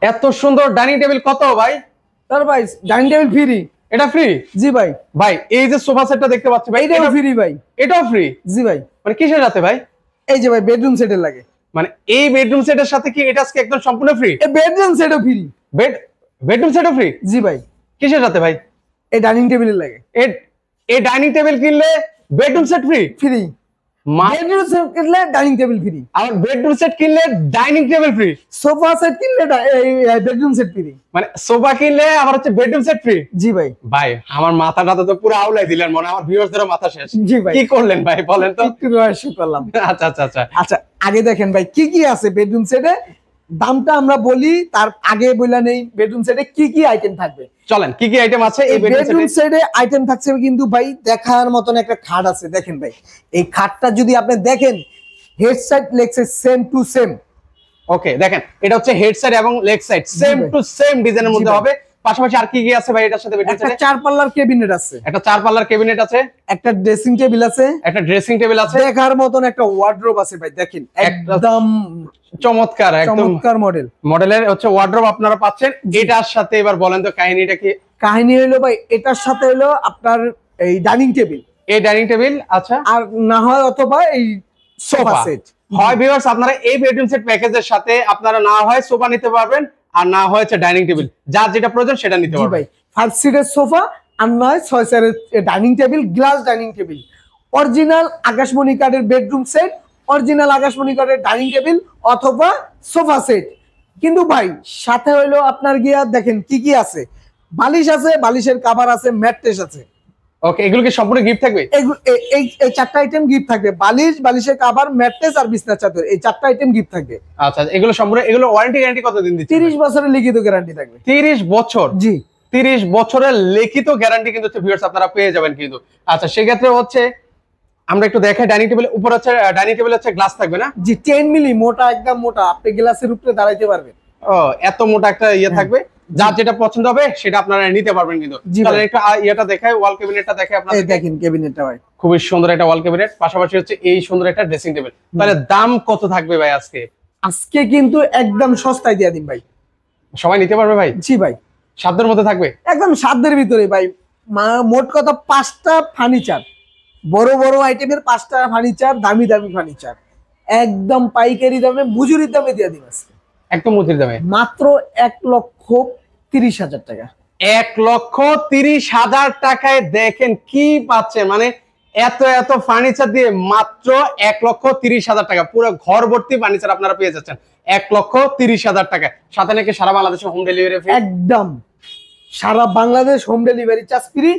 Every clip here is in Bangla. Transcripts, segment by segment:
এত সুন্দর ডাইনিং টেবিল কত ভাই? তার ভাই ডাইনিং টেবিল ফ্রি। এটা ফ্রি? জি ভাই। ভাই এই যে সোফা সেটটা দেখতে পাচ্ছি ভাই, এটাও ফ্রি ভাই। এটাও ফ্রি? জি ভাই। মানে কিসের সাথে ভাই? এই যে ভাই বেডরুম সেটের লাগে। মানে এই বেডরুম সেটের সাথে কি এটা আজকে একদম সম্পূর্ণ ফ্রি? এই বেডরুম সেটও ফ্রি। বেডরুম সেটও ফ্রি? জি ভাই। কিসের সাথে ভাই? এই ডাইনিং টেবিলের লাগে। এই ডাইনিং টেবিল কিনলে bedroom set free? Free. Bedroom set কিনলে ডাইনিং টেবিল ফ্রি। আর বেডরুম সেট কিনলে dining table free. Sofa set কিনলে বেডরুম সেট ফ্রি। মানে সোফা কিনলে আবার হচ্ছে বেডরুম সেট ফ্রি? জি ভাই। ভাই আমার মাথাটা তো পুরো আউলাই দিলেন, মনে আমার ভিউয়ার্সদের মাথা শেষ। জি ভাই। কি করলেন ভাই বলেন তো? একটু রহস্য করলাম। আচ্ছা আচ্ছা আচ্ছা আচ্ছা আগে দেখেন ভাই কি কি আছে বেডরুম সেটে, দামটা আমরা বলি তার আগে বললা নেই বেডরুম সেটে কি কি আইটেম থাকবে। চলেন কি কি আইটেম আছে এই বেডরুম সেটে আইটেম থাকছে কিন্তু ভাই দেখার মতন একটা খাট আছে। দেখেন ভাই এই খাটটা যদি আপনি দেখেন head side leg side same to same. Okay দেখেন এটা হচ্ছে হেড সাইড এবং leg side same to same ডিজাইনের মধ্যে হবে। পাশাপাশি আর কি কি আছে ভাই এটার সাথে? একটা 4 পাল্লার ক্যাবিনেট আছে, একটা 4 পাল্লার ক্যাবিনেট আছে, একটা ড্রেসিং টেবিল আছে, একটা ড্রেসিং টেবিল আছে, দেখার মতন একটা ওয়ার্ড্রোব আছে ভাই। দেখেন একদম চমৎকার, একদম চমৎকার মডেলের হচ্ছে ওয়ার্ড্রোব আপনারা পাচ্ছেন। এটার সাথে এবার বলেন তো কাহিনীটা কি? কাহিনী হলো ভাই এটার সাথে হলো আপনার এই ডাইনিং টেবিল, এই ডাইনিং টেবিল আচ্ছা, আর না হয় অথবা এই সোফা সেট হয়। ভিউয়ার্স আপনারা এই বেডরুম সেট প্যাকেজের সাথে আপনারা না হয় সোফা নিতে পারবেন আর না হয় হচ্ছে ডাইনিং টেবিল, যার যেটা প্রয়োজন সেটা নিতে পারবেন। ভাই 5 সিটের সোফা আর নয় 6 সিটের dining table, glass dining table, original আকাশমণি কাঠের বেডরুম সেট, অরিজিনাল আকাশমণি কাঠের ডাইনিং টেবিল অথবা সোফা সেট। কিন্তু ভাই সাথে হইলো আপনার গিয়া দেখেন কি কি আছে, বালিশ আছে, বালিশের কভার আছে, ম্যাট্রেস আছে। ওকে এগুলো কি সম্পূর্ণ গিফট থাকবে? এই 4টা আইটেম গিফট থাকবে, বালিশ, বালিশের কভার, ম্যাট্রেস আর বিছানার চাদর, এই 4টা আইটেম গিফট থাকবে। আচ্ছা এগুলো সম্পূর্ণ, এগুলো ওয়ারেন্টি গ্যারান্টি কতদিন দিচ্ছে? 30 বছরের লিখিত গ্যারান্টি থাকবে। 30 বছর? জি 30 বছরের লিখিত গ্যারান্টি কিন্তু ভিউয়ার্স আপনারা পেয়ে যাবেন কিন্তু। আচ্ছা সেক্ষেত্রে হচ্ছে আমরা একটু দেখাই ডাইনিং টেবিলের উপর হচ্ছে ডাইনিং টেবিল হচ্ছে গ্লাস থাকবে না? জি 10 মিলি মোটা, একদম মোটা, আপনি গ্লাসের উপরে দাঁড়াইতে পারবেন। ও এত মোটা একটা ইয়ে থাকবে, যার যেটা পছন্দ হবে সেটা আপনারা নিতে পারবেন কিন্তু। তাহলে একটু ইয়েটা দেখাই, ওয়াল ক্যাবিনেটটা দেখাই আপনাদের। এই দেখেন ক্যাবিনেটটা ভাই খুবই সুন্দর একটা ওয়াল ক্যাবিনেট, পাশাপাশি হচ্ছে এই সুন্দর একটা ড্রেসিং টেবিল। তাহলে দাম কত থাকবে ভাই আজকে? আজকে কিন্তু একদম সস্তায় দিয়ে দিন ভাই, সবাই নিতে পারবে ভাই? জি ভাই সাধ্যের মধ্যে থাকবে, একদম সাধ্যের ভিতরে ভাই। মোট কথা 5টা ফার্নিচার, বড় বড় আইটেমের 5টা ফার্নিচার, দামি দামি ফার্নিচার একদম পাইকারি দামে মজুরির দামে দিয়ে দিন আজকে, একদম মজুরি দামে মাত্র 1,30,000 টাকা। 1,30,000 টাকায় দেখেন কি পাচ্ছেন, মানে এত এত ফার্নিচার দিয়ে মাত্র 1,30,000 টাকা পুরো ঘর ভর্তি ফার্নিচার আপনারা পেয়ে যাচ্ছেন 1,30,000 টাকা। সাথে নাকি সারা বাংলাদেশে হোম ডেলিভারি ফ্রি। একদম সারা Bangladesh home delivery charge free,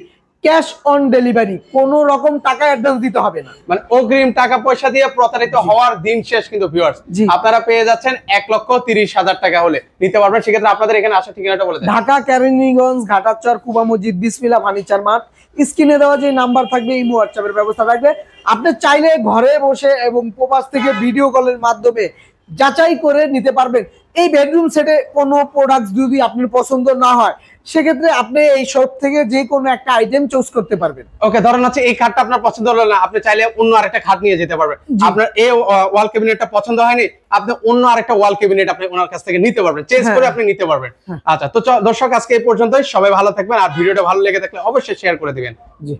cash on delivery, কোনো রকম টাকা অ্যাডভান্স দিতে হবে না। মানে অগ্রিম টাকা পয়সা দিয়ে প্রতারিত হওয়ার দিন শেষ কিন্তু ভিউয়ার্স। আপনারা পেয়ে যাচ্ছেন 1,30,000 টাকা হলে নিতে পারবেন। সেক্ষেত্রে আপনাদের এখানে আসার ঠিকানাটা বলে দেন। ঢাকা কেরানীগঞ্জ, ঘাটাচর, কুবা মসজিদ, বিসমিল্লাহ ফার্নিচার মার্ট। স্ক্রিনে দেওয়া যে নাম্বার থাকবে ইমো হোয়াটসঅ্যাপের ব্যবস্থা থাকবে। আপনি চাইলে ঘরে বসে এবং প্রবাস থেকে ভিডিও কলের মাধ্যমে যাচাই করে নিতে পারবেন। এই বেডরুম সেটে কোনো প্রোডাক্ট যদি আপনার পছন্দ না হয় সেক্ষেত্রে আপনি এই শপ থেকে যে কোনো একটা আইটেম চুজ করতে পারবেন। ওকে ধরেন হচ্ছে এই খাটটা আপনার পছন্দ হলো না, আপনি চাইলে অন্য আরেকটা খাট নিয়ে যেতে পারবেন। আপনার এই ওয়াল ক্যাবিনেটটা পছন্দ হয়নি, আপনি অন্য আরেকটা ওয়াল ক্যাবিনেট আপনি ওনার কাছ থেকে নিতে পারবেন, চেঞ্জ করে আপনি নিতে পারবেন। আচ্ছা তো দর্শক আজকে এই পর্যন্তই, সবাই ভালো থাকবেন। আর ভিডিওটা ভালো লেগে থাকলে অবশ্যই শেয়ার করে দিবেন। জি।